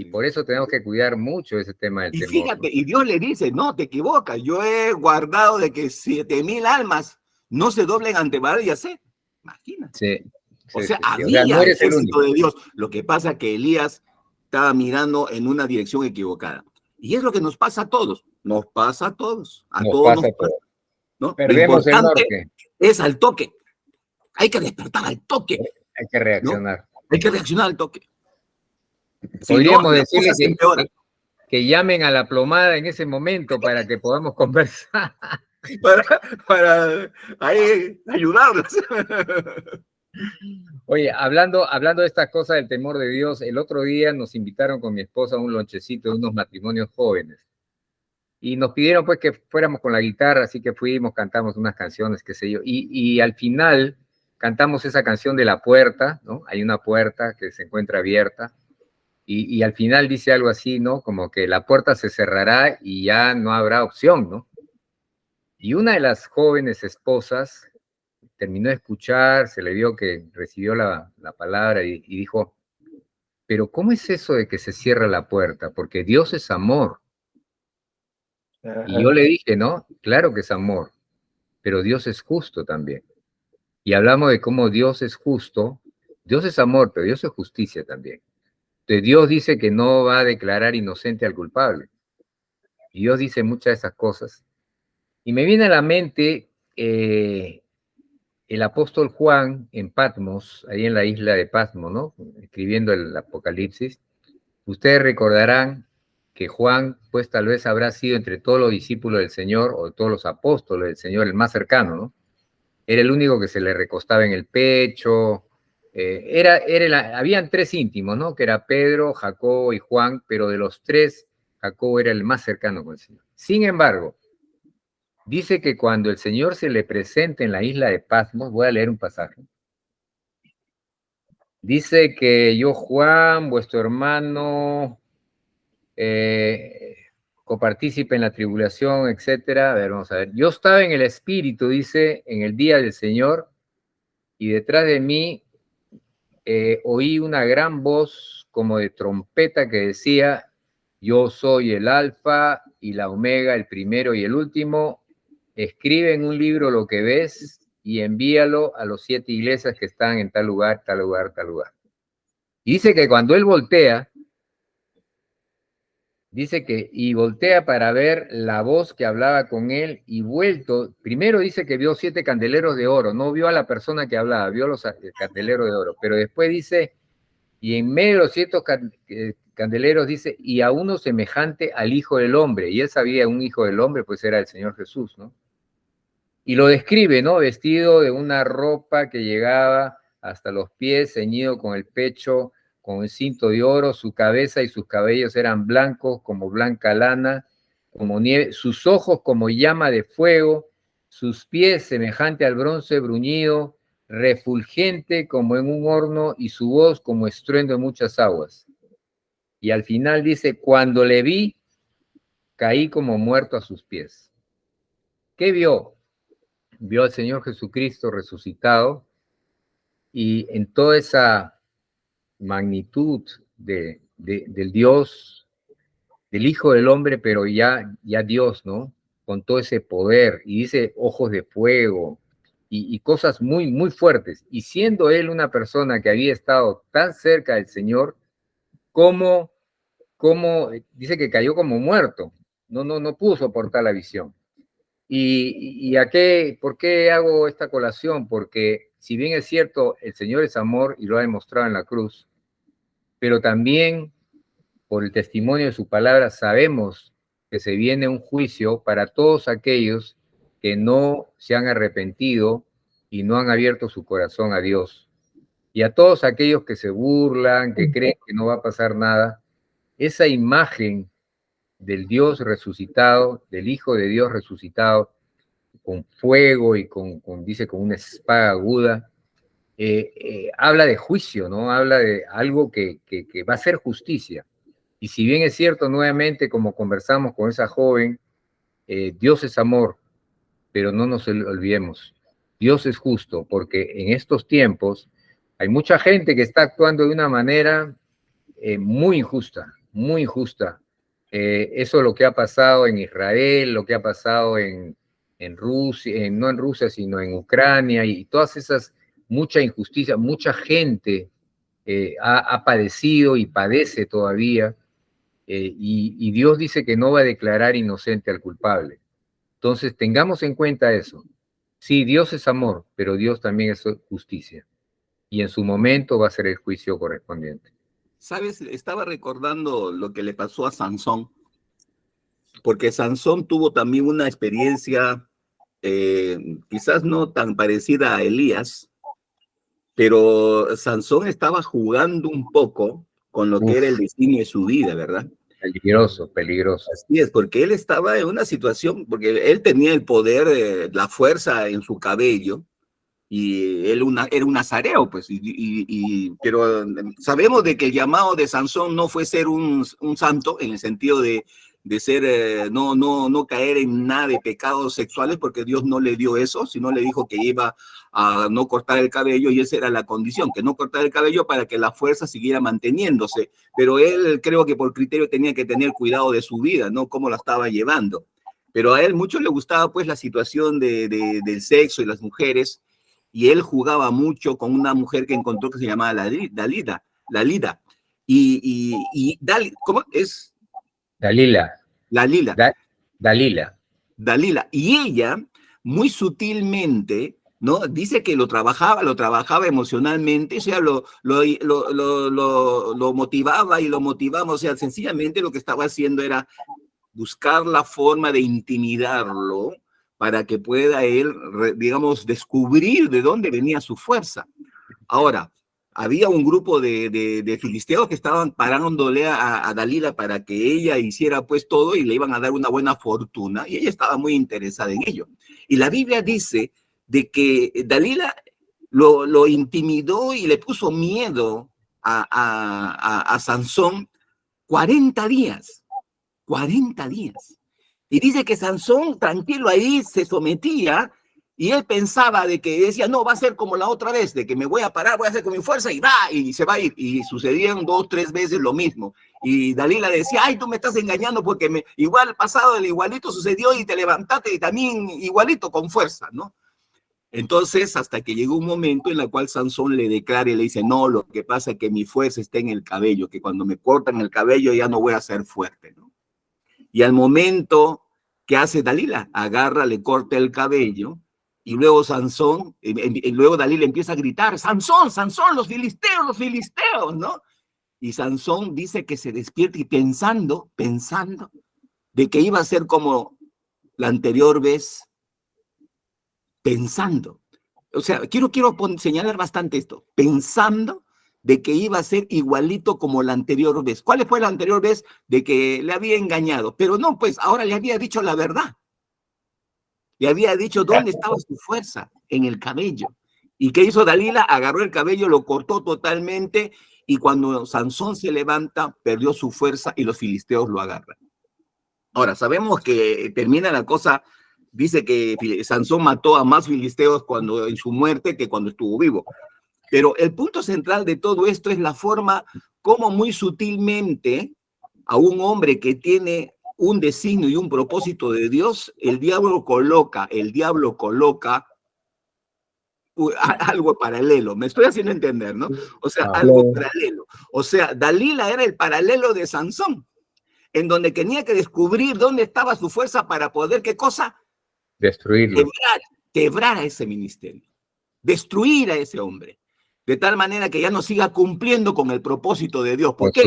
Y por eso tenemos que cuidar mucho ese tema del temor. Y fíjate, y Dios le dice, no, te equivocas, yo he guardado de que 7,000 almas no se doblen ante Baal y Acera. Imagínate. Sí. O sea, había el ejército de Dios. Lo que pasa es que Elías estaba mirando en una dirección equivocada. Y es lo que nos pasa a todos. Nos pasa a todos. A todos nos pasa. ¿No? Perdemos el norte. Es al toque. Hay que despertar al toque. Hay que reaccionar. ¿No? Hay que reaccionar al toque. Podríamos decirle que llamen a la plomada en ese momento para que podamos conversar. para ahí ayudarlos. Oye, hablando de estas cosas del temor de Dios, el otro día nos invitaron con mi esposa a un lonchecito de unos matrimonios jóvenes. Y nos pidieron pues que fuéramos con la guitarra, así que fuimos, cantamos unas canciones, qué sé yo. Y al final cantamos esa canción de la puerta, ¿no? Hay una puerta que se encuentra abierta. Y al final dice algo así, ¿no? Como que la puerta se cerrará y ya no habrá opción, ¿no? Y una de las jóvenes esposas terminó de escuchar, se le vio que recibió la palabra y dijo, pero ¿cómo es eso de que se cierra la puerta? Porque Dios es amor. Y yo le dije, no, claro que es amor, pero Dios es justo también. Y hablamos de cómo Dios es justo. Dios es amor, pero Dios es justicia también. Entonces Dios dice que no va a declarar inocente al culpable. Y Dios dice muchas de esas cosas. Y me viene a la mente el apóstol Juan en Patmos, ahí en la isla de Patmos, ¿no? Escribiendo el Apocalipsis. Ustedes recordarán que Juan, pues tal vez habrá sido entre todos los discípulos del Señor o todos los apóstoles del Señor el más cercano, ¿no? Era el único que se le recostaba en el pecho. Habían tres íntimos, ¿no? Que era Pedro, Jacobo y Juan, pero de los tres, Jacobo era el más cercano con el Señor. Sin embargo, dice que cuando el Señor se le presenta en la isla de Patmos, voy a leer un pasaje. Dice que yo, Juan, vuestro hermano, copartícipe en la tribulación, etcétera. A ver, vamos a ver. Yo estaba en el Espíritu, dice, en el día del Señor, y detrás de mí oí una gran voz como de trompeta que decía, yo soy el Alfa y la Omega, el primero y el último. Escribe en un libro lo que ves y envíalo a los 7 iglesias que están en tal lugar, tal lugar, tal lugar. Y dice que cuando él voltea, y voltea para ver la voz que hablaba con él y vuelto, primero dice que vio 7 candeleros de oro, no vio a la persona que hablaba, vio los candeleros de oro, pero después dice, y en medio de los 7 candeleros dice, y a uno semejante al Hijo del Hombre, y él sabía un Hijo del Hombre, pues era el Señor Jesús, ¿no? Y lo describe, ¿no? Vestido de una ropa que llegaba hasta los pies, ceñido con el pecho, con el cinto de oro, su cabeza y sus cabellos eran blancos como blanca lana, como nieve, sus ojos como llama de fuego, sus pies semejante al bronce bruñido, refulgente como en un horno y su voz como estruendo de muchas aguas. Y al final dice, cuando le vi, caí como muerto a sus pies. ¿Qué vio? Vio al Señor Jesucristo resucitado y en toda esa magnitud del Dios, del Hijo del Hombre, pero ya Dios, ¿no? Con todo ese poder, y dice ojos de fuego, y cosas muy, muy fuertes. Y siendo él una persona que había estado tan cerca del Señor, como dice que cayó como muerto, no pudo soportar la visión. ¿Por qué hago esta colación? Porque si bien es cierto, el Señor es amor y lo ha demostrado en la cruz, pero también por el testimonio de su palabra sabemos que se viene un juicio para todos aquellos que no se han arrepentido y no han abierto su corazón a Dios. Y a todos aquellos que se burlan, que creen que no va a pasar nada, esa imagen del Dios resucitado, del Hijo de Dios resucitado, con fuego y dice, con una espada aguda, habla de juicio, ¿no? Habla de algo que va a ser justicia. Y si bien es cierto, nuevamente, como conversamos con esa joven, Dios es amor, pero no nos olvidemos, Dios es justo, porque en estos tiempos hay mucha gente que está actuando de una manera muy injusta, muy injusta. Eso es lo que ha pasado en Israel, lo que ha pasado en Rusia, no en Rusia, sino en Ucrania, y todas esas, mucha injusticia, mucha gente ha padecido y padece todavía, y Dios dice que no va a declarar inocente al culpable. Entonces, tengamos en cuenta eso. Sí, Dios es amor, pero Dios también es justicia, y en su momento va a ser el juicio correspondiente. ¿Sabes? Estaba recordando lo que le pasó a Sansón, porque Sansón tuvo también una experiencia quizás no tan parecida a Elías, pero Sansón estaba jugando un poco con lo que era el destino de su vida, ¿verdad? Peligroso, peligroso. Así es, porque él estaba en una situación, porque él tenía el poder, la fuerza en su cabello, y él era un nazareo, pues, pero sabemos de que el llamado de Sansón no fue ser un santo, en el sentido de ser, no caer en nada de pecados sexuales, porque Dios no le dio eso, sino le dijo que iba a no cortar el cabello, y esa era la condición, que no cortar el cabello para que la fuerza siguiera manteniéndose, pero él creo que por criterio tenía que tener cuidado de su vida, ¿no? Cómo la estaba llevando. pero a él mucho le gustaba pues la situación del sexo y las mujeres, y él jugaba mucho con una mujer que encontró que se llamaba Lalida. ¿Cómo es? Dalila. Lalila. Dalila. Dalila. Y ella, muy sutilmente, ¿no? Dice que lo trabajaba emocionalmente, o sea, lo motivaba y lo motivaba, o sea, sencillamente lo que estaba haciendo era buscar la forma de intimidarlo para que pueda él, digamos, descubrir de dónde venía su fuerza. Ahora, había un grupo de filisteos que estaban parándole a Dalila para que ella hiciera pues todo y le iban a dar una buena fortuna, y ella estaba muy interesada en ello. Y la Biblia dice de que Dalila lo intimidó y le puso miedo a Sansón 40 días. 40 días. Y dice que Sansón, tranquilo ahí, se sometía, y él pensaba de que decía, no, va a ser como la otra vez, de que me voy a parar, voy a hacer con mi fuerza y va, y se va a ir. Y sucedían 2, 3 veces lo mismo. Y Dalila decía, ay, tú me estás engañando porque igual pasado, el igualito sucedió y te levantaste y también igualito con fuerza, ¿no? Entonces, hasta que llegó un momento en el cual Sansón le declara y le dice, no, lo que pasa es que mi fuerza está en el cabello, que cuando me cortan el cabello ya no voy a ser fuerte, ¿no? Y al momento que hace Dalila, agarra, le corta el cabello, y luego Sansón, y luego Dalila empieza a gritar, Sansón, Sansón, los filisteos, ¿no? Y Sansón dice que se despierta y pensando de que iba a ser como la anterior vez, pensando. O sea, quiero señalar bastante esto, pensando de que iba a ser igualito como la anterior vez. ¿Cuál fue la anterior vez? De que le había engañado, pero no, pues ahora le había dicho la verdad. Le había dicho dónde estaba su fuerza, en el cabello. ¿Y qué hizo Dalila? Agarró el cabello, lo cortó totalmente, y cuando Sansón se levanta, perdió su fuerza y los filisteos lo agarran. Ahora, sabemos que termina la cosa, dice que Sansón mató a más filisteos en su muerte que cuando estuvo vivo. Pero el punto central de todo esto es la forma como muy sutilmente a un hombre que tiene un designio y un propósito de Dios, el diablo coloca algo paralelo. Me estoy haciendo entender, ¿no? O sea, algo paralelo. O sea, Dalila era el paralelo de Sansón, en donde tenía que descubrir dónde estaba su fuerza para poder, ¿qué cosa? Destruirlo. Quebrar a ese ministerio, destruir a ese hombre, de tal manera que ya no siga cumpliendo con el propósito de Dios. ¿Por qué?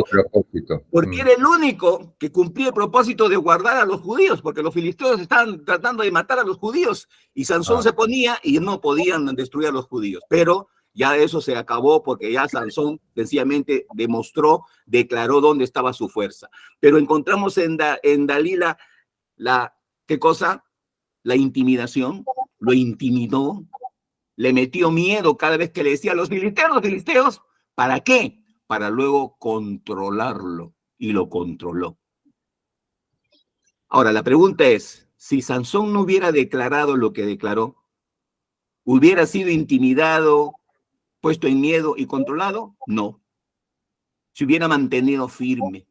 Porque era el único que cumplía el propósito de guardar a los judíos, porque los filisteos estaban tratando de matar a los judíos, y Sansón se ponía y no podían destruir a los judíos. Pero ya eso se acabó, porque ya Sansón sencillamente declaró dónde estaba su fuerza. Pero encontramos en Dalila ¿qué cosa? La intimidación. Lo intimidó, le metió miedo cada vez que le decía los filisteos, ¿para qué? Para luego controlarlo, y lo controló. Ahora, la pregunta es, si Sansón no hubiera declarado lo que declaró, ¿hubiera sido intimidado, puesto en miedo y controlado? No. Se hubiera mantenido firme.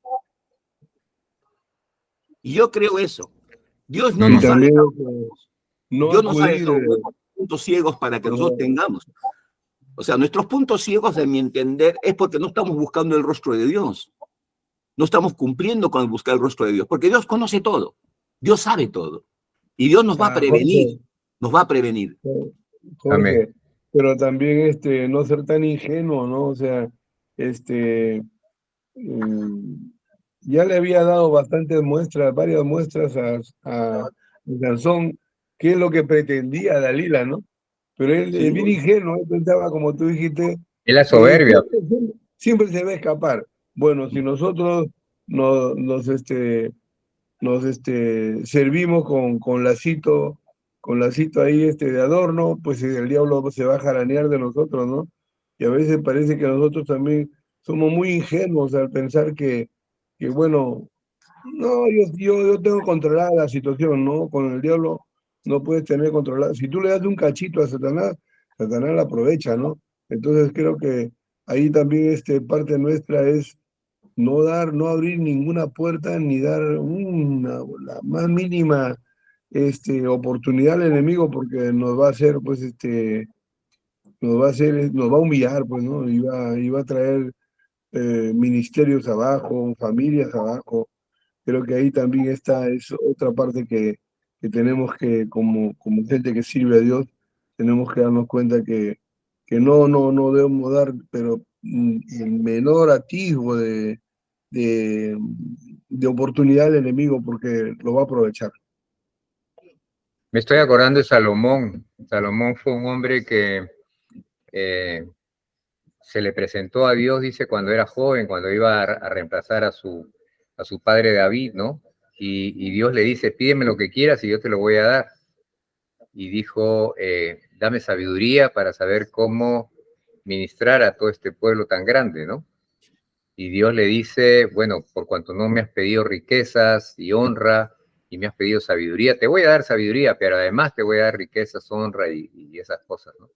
Y yo creo eso. Dios no nos sabe, Dios nos sabe los puntos ciegos para que nosotros tengamos. O sea, nuestros puntos ciegos, en mi entender, es porque no estamos buscando el rostro de Dios. No estamos cumpliendo con el buscar el rostro de Dios, porque Dios conoce todo. Dios sabe todo. Y Dios nos va a prevenir. Nos va a prevenir. Jorge, pero también no ser tan ingenuo, ¿no? O sea, ya le había dado varias muestras a Sansón, qué es lo que pretendía Dalila, ¿no? Pero él es bien ingenuo, él pensaba, como tú dijiste, es la soberbia. Siempre se va a escapar. Bueno, si nosotros nos servimos con lacito ahí de adorno, pues el diablo se va a jaranear de nosotros, ¿no? Y a veces parece que nosotros también somos muy ingenuos al pensar que bueno, no, yo tengo controlada la situación, ¿no? Con el diablo no puedes tener controlada. Si tú le das un cachito a Satanás, Satanás la aprovecha, ¿no? Entonces creo que ahí también parte nuestra es no abrir ninguna puerta ni dar la más mínima oportunidad al enemigo porque nos va a hacer, pues, nos va a humillar, pues, ¿no? Iba a traer ministerios abajo, familias abajo. Creo que ahí también es otra parte que tenemos que, como gente que sirve a Dios, tenemos que darnos cuenta que no debemos dar, pero el menor atisbo de, de oportunidad al enemigo porque lo va a aprovechar. Me estoy acordando de Salomón. Salomón fue un hombre que se le presentó a Dios, dice, cuando era joven, cuando iba a reemplazar a su padre David, ¿no? Y Dios le dice, pídeme lo que quieras y yo te lo voy a dar. Y dijo, dame sabiduría para saber cómo ministrar a todo este pueblo tan grande, ¿no? Y Dios le dice, bueno, por cuanto no me has pedido riquezas y honra y me has pedido sabiduría, te voy a dar sabiduría, pero además te voy a dar riquezas, honra y esas cosas, ¿no?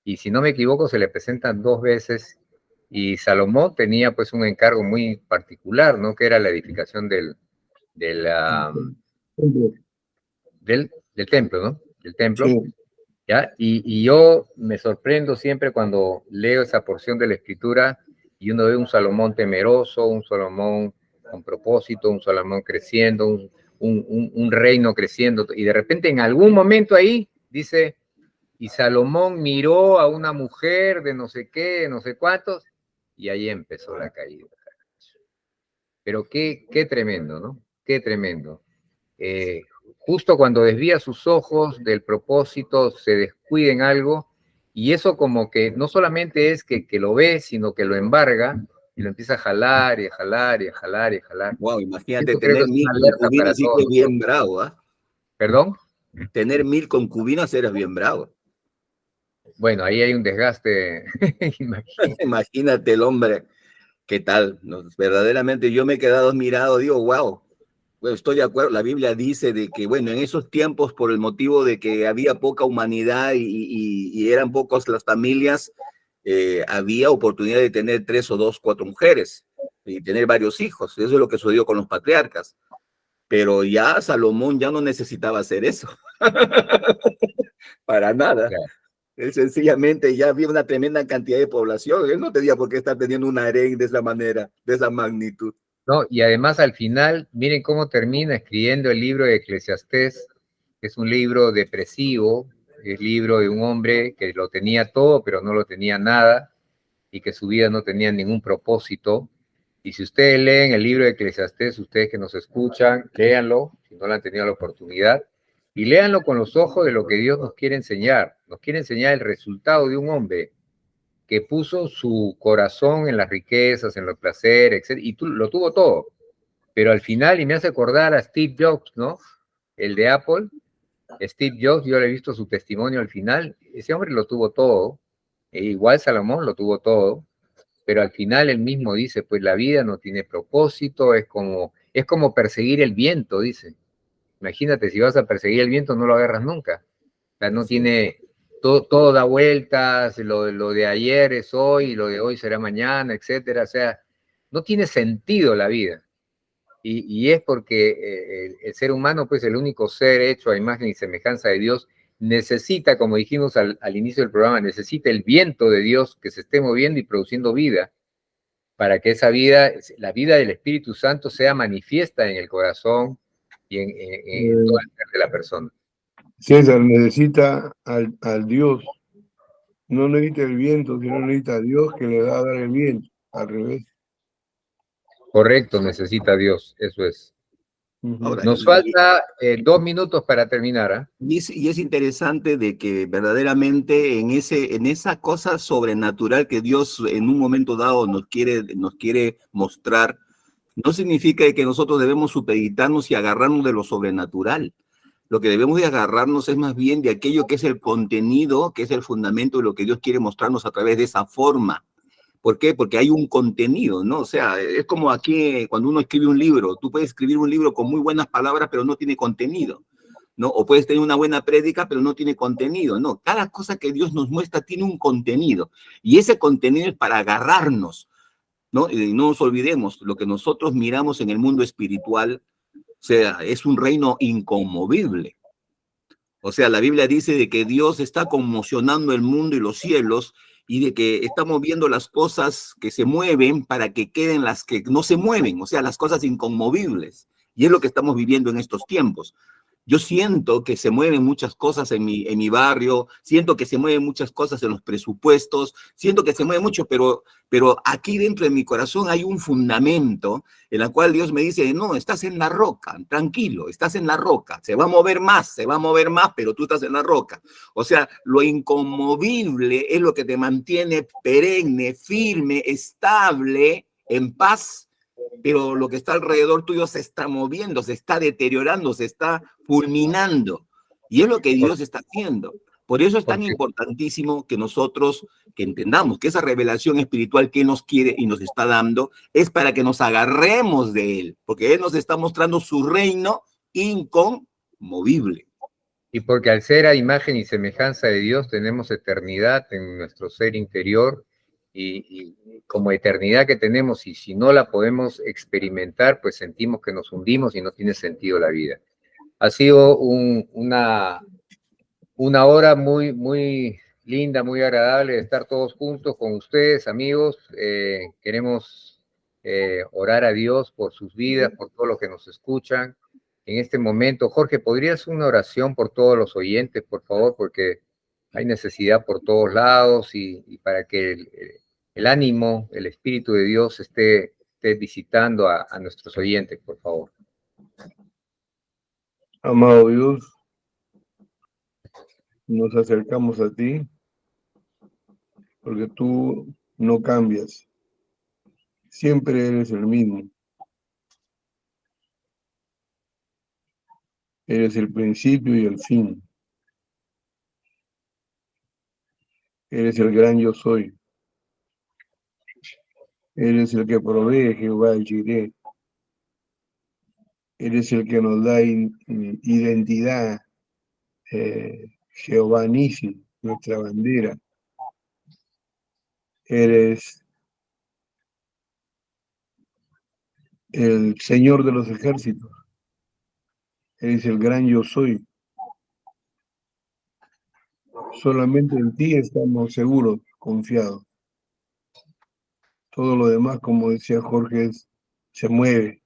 Y si no me equivoco, se le presentan 2 veces y Salomón tenía pues un encargo muy particular, ¿no? Que era la edificación del templo, ¿no? Del templo. Sí. ¿Ya? Y yo me sorprendo siempre cuando leo esa porción de la escritura y uno ve un Salomón temeroso, un Salomón con propósito, un Salomón creciendo, un reino creciendo, y de repente en algún momento ahí dice, y Salomón miró a una mujer de no sé qué, no sé cuántos, y ahí empezó la caída. Pero qué tremendo, ¿no? Qué tremendo. Justo cuando desvía sus ojos del propósito, se descuida en algo, y eso como que no solamente es que lo ve, sino que lo embarga, y lo empieza a jalar, y a jalar, y a jalar, y a jalar. Wow, imagínate Eso creo que tener es 1000 una alerta para concubinas, sí que todos es bien nosotros. bravo, ¿ah? ¿Perdón? Tener 1000 concubinas eras bien bravo. Bueno, ahí hay un desgaste, imagínate. Imagínate el hombre, ¿qué tal? No, verdaderamente yo me he quedado admirado, digo, wow. Bueno, estoy de acuerdo, la Biblia dice de que, bueno, en esos tiempos, por el motivo de que había poca humanidad y eran pocas las familias, había oportunidad de tener 3 o 2, 4 mujeres y tener varios hijos. Eso es lo que sucedió con los patriarcas. Pero ya Salomón ya no necesitaba hacer eso. Para nada. Claro. Él sencillamente ya había una tremenda cantidad de población. Él no tenía por qué estar teniendo una harén de esa manera, de esa magnitud. No, y además al final, miren cómo termina escribiendo el libro de Eclesiastés, que es un libro depresivo, es el libro de un hombre que lo tenía todo, pero no lo tenía nada, y que su vida no tenía ningún propósito. Y si ustedes leen el libro de Eclesiastés, ustedes que nos escuchan, léanlo, si no lo han tenido la oportunidad, y léanlo con los ojos de lo que Dios nos quiere enseñar. Nos quiere enseñar el resultado de un hombre que puso su corazón en las riquezas, en los placeres, etc., y lo tuvo todo. Pero al final, y me hace acordar a Steve Jobs, ¿no? El de Apple. Steve Jobs, yo le he visto su testimonio al final, ese hombre lo tuvo todo, e igual Salomón lo tuvo todo, pero al final él mismo dice, pues la vida no tiene propósito, es como perseguir el viento, dice. Imagínate, si vas a perseguir el viento no lo agarras nunca. O sea, no tiene, todo da vueltas, lo de ayer es hoy, lo de hoy será mañana, etcétera. O sea, no tiene sentido la vida. Y es porque el ser humano, pues el único ser hecho a imagen y semejanza de Dios, necesita, como dijimos al inicio del programa, necesita el viento de Dios que se esté moviendo y produciendo vida, para que esa vida, la vida del Espíritu Santo, sea manifiesta en el corazón y en todo el ser de la persona. César necesita al Dios, no necesita el viento, sino necesita a Dios que le da a dar el viento, al revés. Correcto, necesita Dios, eso es. Ahora, Nos falta 2 minutos para terminar. ¿Eh? Y es interesante de que verdaderamente en esa cosa sobrenatural que Dios en un momento dado nos quiere mostrar, no significa que nosotros debemos supeditarnos y agarrarnos de lo sobrenatural. Lo que debemos de agarrarnos es más bien de aquello que es el contenido, que es el fundamento de lo que Dios quiere mostrarnos a través de esa forma. ¿Por qué? Porque hay un contenido, ¿no? O sea, es como aquí cuando uno escribe un libro. Tú puedes escribir un libro con muy buenas palabras, pero no tiene contenido, ¿no? O puedes tener una buena prédica, pero no tiene contenido, ¿no? Cada cosa que Dios nos muestra tiene un contenido. Y ese contenido es para agarrarnos, ¿no? Y no nos olvidemos, lo que nosotros miramos en el mundo espiritual, o sea, es un reino inconmovible. O sea, la Biblia dice de que Dios está conmocionando el mundo y los cielos y de que estamos viendo las cosas que se mueven para que queden las que no se mueven, o sea, las cosas inconmovibles. Y es lo que estamos viviendo en estos tiempos. Yo siento que se mueven muchas cosas en mi barrio, siento que se mueven muchas cosas en los presupuestos, siento que se mueve mucho, pero aquí dentro de mi corazón hay un fundamento en el cual Dios me dice, no, estás en la roca, tranquilo, estás en la roca, se va a mover más, pero tú estás en la roca. O sea, lo inconmovible es lo que te mantiene perenne, firme, estable, en paz, pero lo que está alrededor tuyo se está moviendo, se está deteriorando, se está fulminando. Y es lo que Dios está haciendo. Por eso es tan importantísimo que nosotros que entendamos que esa revelación espiritual que nos quiere y nos está dando es para que nos agarremos de Él, porque Él nos está mostrando su reino inconmovible. Y porque al ser a imagen y semejanza de Dios tenemos eternidad en nuestro ser interior y como eternidad que tenemos, y si no la podemos experimentar, pues sentimos que nos hundimos y no tiene sentido la vida. Ha sido una hora muy, muy linda, muy agradable de estar todos juntos con ustedes, amigos. Queremos orar a Dios por sus vidas, por todos los que nos escuchan en este momento. Jorge, ¿podrías hacer una oración por todos los oyentes, por favor? Porque hay necesidad por todos lados y para que el ánimo, el Espíritu de Dios esté visitando a nuestros oyentes, por favor. Amado Dios, nos acercamos a ti porque tú no cambias, siempre eres el mismo. Eres el principio y el fin. Eres el gran yo soy. Eres el que provee, Jehová Jireh. Eres el que nos da identidad, Jehová Nisi, nuestra bandera. Eres el Señor de los ejércitos. Eres el gran yo soy. Solamente en ti estamos seguros, confiados. Todo lo demás, como decía Jorge, se mueve.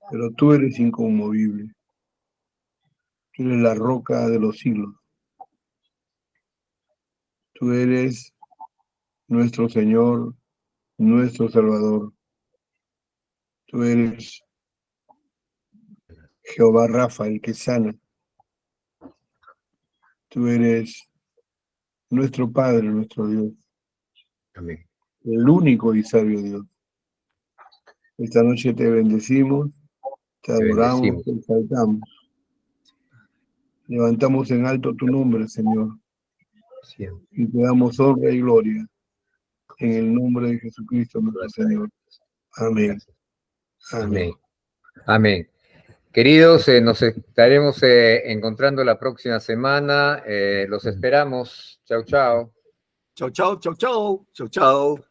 Pero tú eres inconmovible. Tú eres la roca de los siglos. Tú eres nuestro Señor, nuestro Salvador. Tú eres Jehová Rafa, el que sana. Tú eres nuestro Padre, nuestro Dios. Amén. El único y sabio Dios. Esta noche te bendecimos, te adoramos, te exaltamos. Levantamos en alto tu nombre, Señor. Y te damos honra y gloria. En el nombre de Jesucristo, nuestro Señor. Amén. Amén. Amén. Queridos, nos estaremos encontrando la próxima semana. Los esperamos. Chau, chau. Chau, chau, chau, chau. Chau, chau.